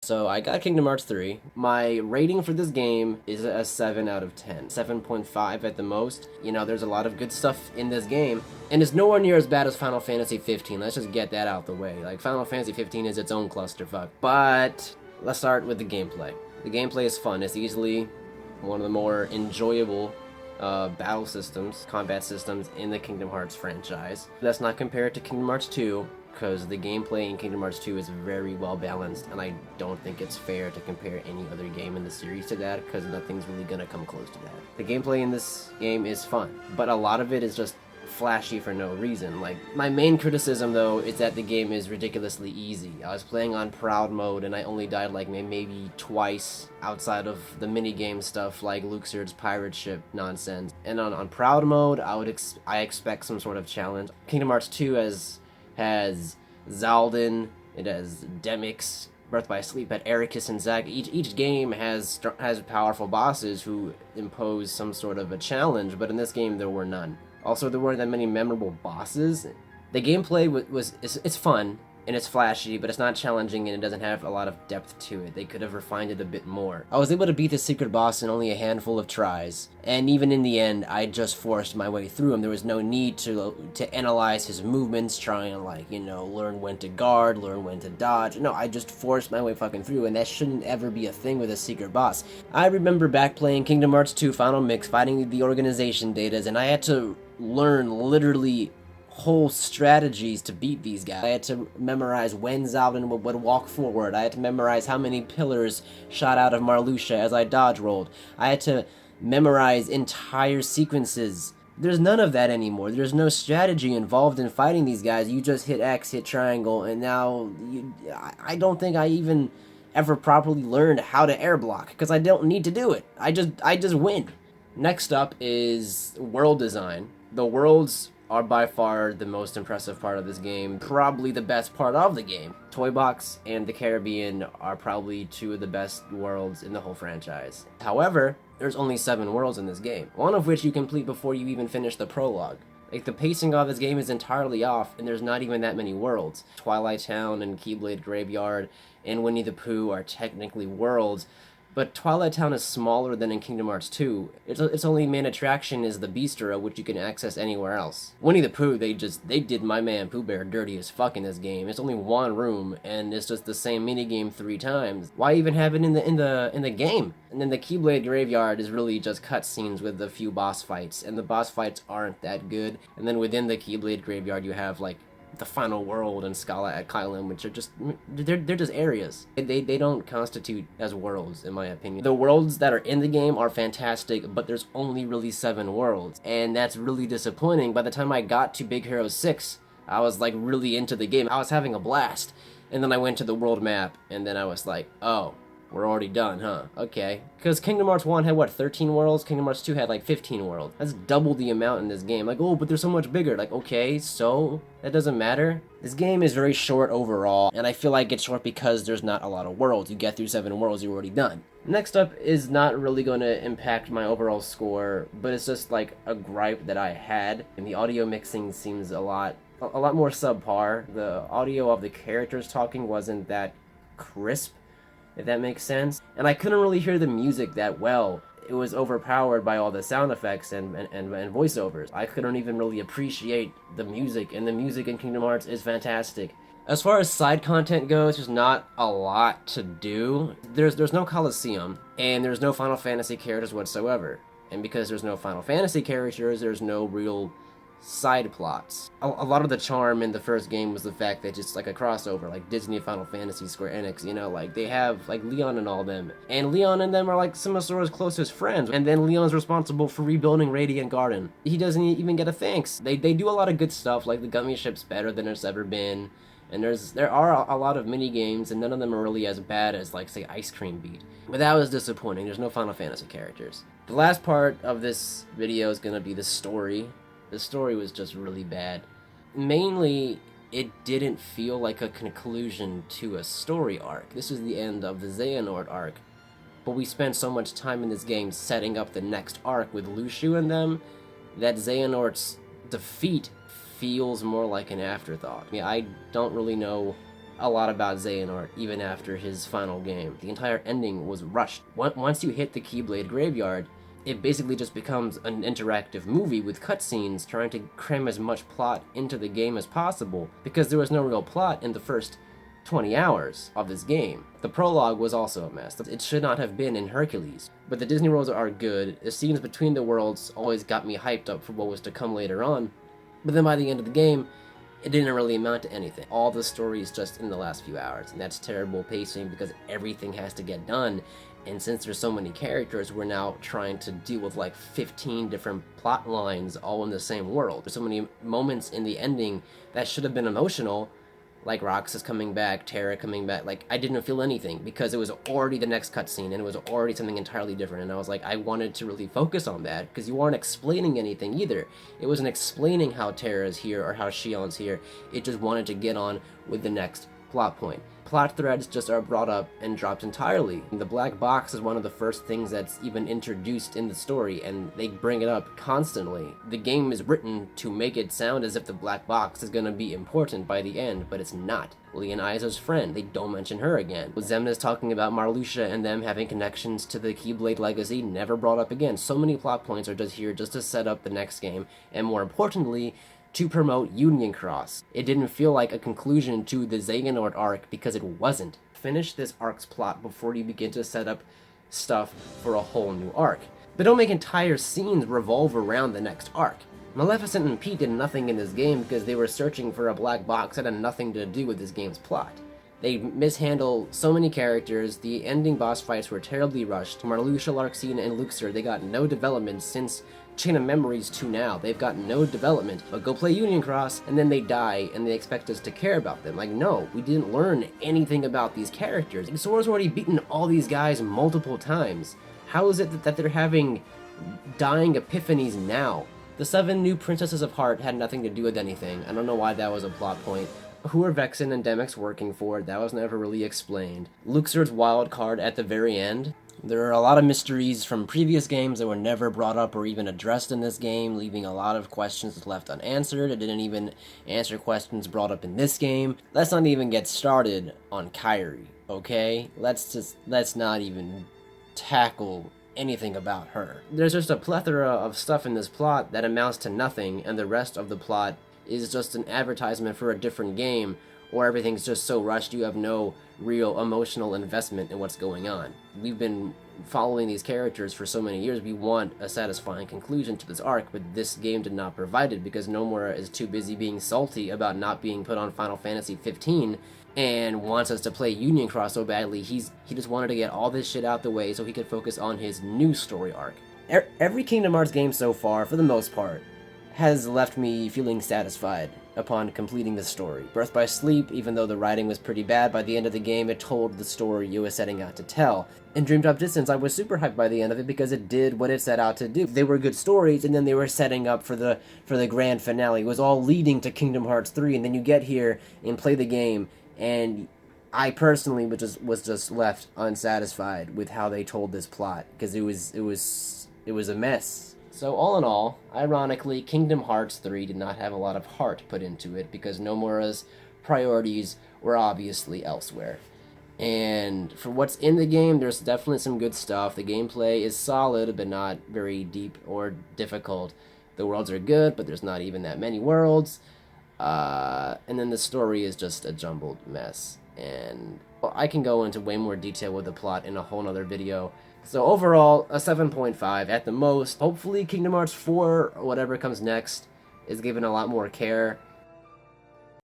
So I got Kingdom Hearts 3. My rating for this game is a 7 out of 10. 7.5 at the most. You know, there's a lot of good stuff in this game, and it's nowhere near as bad as Final Fantasy 15. Let's just get that out the way. Like, Final Fantasy 15 is its own clusterfuck. But let's start with the gameplay. The gameplay is fun. It's easily one of the more enjoyable battle systems, combat systems in the Kingdom Hearts franchise. That's not compared to Kingdom Hearts 2, because the gameplay in Kingdom Hearts 2 is very well balanced, and I don't think it's fair to compare any other game in the series to that, because nothing's really gonna come close to that. The gameplay in this game is fun, but a lot of it is just flashy for no reason. Like, my main criticism though is that the game is ridiculously easy. I was playing on Proud mode and I only died like maybe twice outside of the minigame stuff like Luxord's pirate ship nonsense. And on Proud mode, I expect some sort of challenge. Kingdom Hearts 2 has Zaldin, it has Demyx, Birth by Sleep, at Ericus and Zack. Each game has powerful bosses who impose some sort of a challenge, but in this game there were none. Also, there weren't that many memorable bosses. The gameplay it's fun, and it's flashy, but it's not challenging, and it doesn't have a lot of depth to it. They could have refined it a bit more. I was able to beat the secret boss in only a handful of tries, and even in the end, I just forced my way through him. There was no need to analyze his movements, try and, like, you know, learn when to guard, learn when to dodge. No, I just forced my way fucking through, and that shouldn't ever be a thing with a secret boss. I remember back playing Kingdom Hearts 2 Final Mix, fighting the organization datas, and I had to learn literally whole strategies to beat these guys. I had to memorize when Zaldin would walk forward. I had to memorize how many pillars shot out of Marluxia as I dodge rolled. I had to memorize entire sequences. There's none of that anymore. There's no strategy involved in fighting these guys. You just hit X, hit triangle, and now I don't think I even ever properly learned how to air block, because I don't need to do it. I just win. Next up is world design. The worlds are by far the most impressive part of this game, probably the best part of the game. Toy Box and the Caribbean are probably two of the best worlds in the whole franchise. However, there's only 7 worlds in this game, one of which you complete before you even finish the prologue. Like, the pacing of this game is entirely off, and there's not even that many worlds. Twilight Town and Keyblade Graveyard and Winnie the Pooh are technically worlds, but Twilight Town is smaller than in Kingdom Hearts 2. Its only main attraction is the Bistro, which you can access anywhere else. Winnie the Pooh, they did my man Pooh Bear dirty as fuck in this game. It's only one room, and it's just the same minigame 3 times. Why even have it in the game? And then the Keyblade Graveyard is really just cutscenes with a few boss fights, and the boss fights aren't that good. And then within the Keyblade Graveyard, you have, like, the final world and Scala at Kylam, which are just they're just areas. They don't constitute as worlds, in my opinion. The worlds that are in the game are fantastic, but there's only really 7 worlds, and that's really disappointing. By the time I got to Big Hero 6, I was like really into the game. I was having a blast, and then I went to the world map, and then I was like, oh, we're already done, huh? Okay. Because Kingdom Hearts 1 had, what, 13 worlds? Kingdom Hearts 2 had, like, 15 worlds. That's double the amount in this game. Like, oh, but they're so much bigger. Like, okay, so? That doesn't matter? This game is very short overall, and I feel like it's short because there's not a lot of worlds. You get through 7 worlds, you're already done. Next up is not really going to impact my overall score, but it's just, like, a gripe that I had. And the audio mixing seems a lot more subpar. The audio of the characters talking wasn't that crisp, if that makes sense. And I couldn't really hear the music that well. It was overpowered by all the sound effects and voiceovers. I couldn't even really appreciate the music, and the music in Kingdom Hearts is fantastic. As far as side content goes, there's not a lot to do. There's no Colosseum, and there's no Final Fantasy characters whatsoever. And because there's no Final Fantasy characters, there's no real side plots. A lot of the charm in the first game was the fact that it's like a crossover, like Disney, Final Fantasy, Square Enix, you know, like they have like Leon and all them. And Leon and them are like some of Sora's closest friends. And then Leon's responsible for rebuilding Radiant Garden. He doesn't even get a thanks. They do a lot of good stuff, like the Gummy Ship's better than it's ever been. And there are a lot of mini games, and none of them are really as bad as, like, say, Ice Cream Beat. But that was disappointing. There's no Final Fantasy characters. The last part of this video is gonna be the story. The story was just really bad. Mainly, it didn't feel like a conclusion to a story arc. This is the end of the Xehanort arc. But we spent so much time in this game setting up the next arc with Luxu and them that Xehanort's defeat feels more like an afterthought. I mean, I don't really know a lot about Xehanort even after his final game. The entire ending was rushed. Once you hit the Keyblade Graveyard, it basically just becomes an interactive movie with cutscenes trying to cram as much plot into the game as possible, because there was no real plot in the first 20 hours of this game. The prologue was also a mess. It should not have been in Hercules. But the Disney worlds are good. The scenes between the worlds always got me hyped up for what was to come later on. But then by the end of the game, it didn't really amount to anything. All the story is just in the last few hours, and that's terrible pacing because everything has to get done. And since there's so many characters, we're now trying to deal with like 15 different plot lines all in the same world. There's so many moments in the ending that should have been emotional, like Roxas coming back, Terra coming back. Like, I didn't feel anything because it was already the next cutscene and it was already something entirely different. And I was like, I wanted to really focus on that because you weren't explaining anything either. It wasn't explaining how Terra's here or how Shion's here. It just wanted to get on with the next plot point. Plot threads just are brought up and dropped entirely. The black box is one of the first things that's even introduced in the story, and they bring it up constantly. The game is written to make it sound as if the black box is going to be important by the end, but it's not. Leon Iso's friend, they don't mention her again. Xemna's talking about Marluxia and them having connections to the Keyblade legacy, never brought up again. So many plot points are just here just to set up the next game, and more importantly, to promote Union Cross. It didn't feel like a conclusion to the Xehanort arc because it wasn't. Finish this arc's plot before you begin to set up stuff for a whole new arc. But don't make entire scenes revolve around the next arc. Maleficent and Pete did nothing in this game because they were searching for a black box that had nothing to do with this game's plot. They mishandle so many characters, the ending boss fights were terribly rushed. Marluxia, Larxene, and Luxor, they got no development since Chain of Memories to now. They've got no development, but go play Union Cross, and then they die, and they expect us to care about them. Like, no, we didn't learn anything about these characters. Sora's already beaten all these guys multiple times. How is it that they're having dying epiphanies now? The 7 new Princesses of Heart had nothing to do with anything. I don't know why that was a plot point. Who are Vexen and Demyx working for? That was never really explained. Luxor's wild card at the very end. There are a lot of mysteries from previous games that were never brought up or even addressed in this game, leaving a lot of questions left unanswered. It didn't even answer questions brought up in this game. Let's not even get started on Kairi, okay? Let's not even tackle anything about her. There's just a plethora of stuff in this plot that amounts to nothing, and the rest of the plot is just an advertisement for a different game, or everything's just so rushed you have no real emotional investment in what's going on. We've been following these characters for so many years. We want a satisfying conclusion to this arc, but this game did not provide it because Nomura is too busy being salty about not being put on Final Fantasy 15 and wants us to play Union Cross so badly. He just wanted to get all this shit out the way so he could focus on his new story arc. Every Kingdom Hearts game so far, for the most part, has left me feeling satisfied upon completing the story. Birth by Sleep, even though the writing was pretty bad, by the end of the game it told the story you were setting out to tell. In Dream Drop Distance, I was super hyped by the end of it because it did what it set out to do. They were good stories, and then they were setting up for the grand finale. It was all leading to Kingdom Hearts 3, and then you get here and play the game, and I personally was just left unsatisfied with how they told this plot, because it was a mess. So all in all, ironically, Kingdom Hearts 3 did not have a lot of heart put into it because Nomura's priorities were obviously elsewhere. And for what's in the game, there's definitely some good stuff. The gameplay is solid, but not very deep or difficult. The worlds are good, but there's not even that many worlds. And then the story is just a jumbled mess. And well, I can go into way more detail with the plot in a whole nother video. So overall, a 7.5 at the most. Hopefully Kingdom Hearts 4, or whatever comes next, is given a lot more care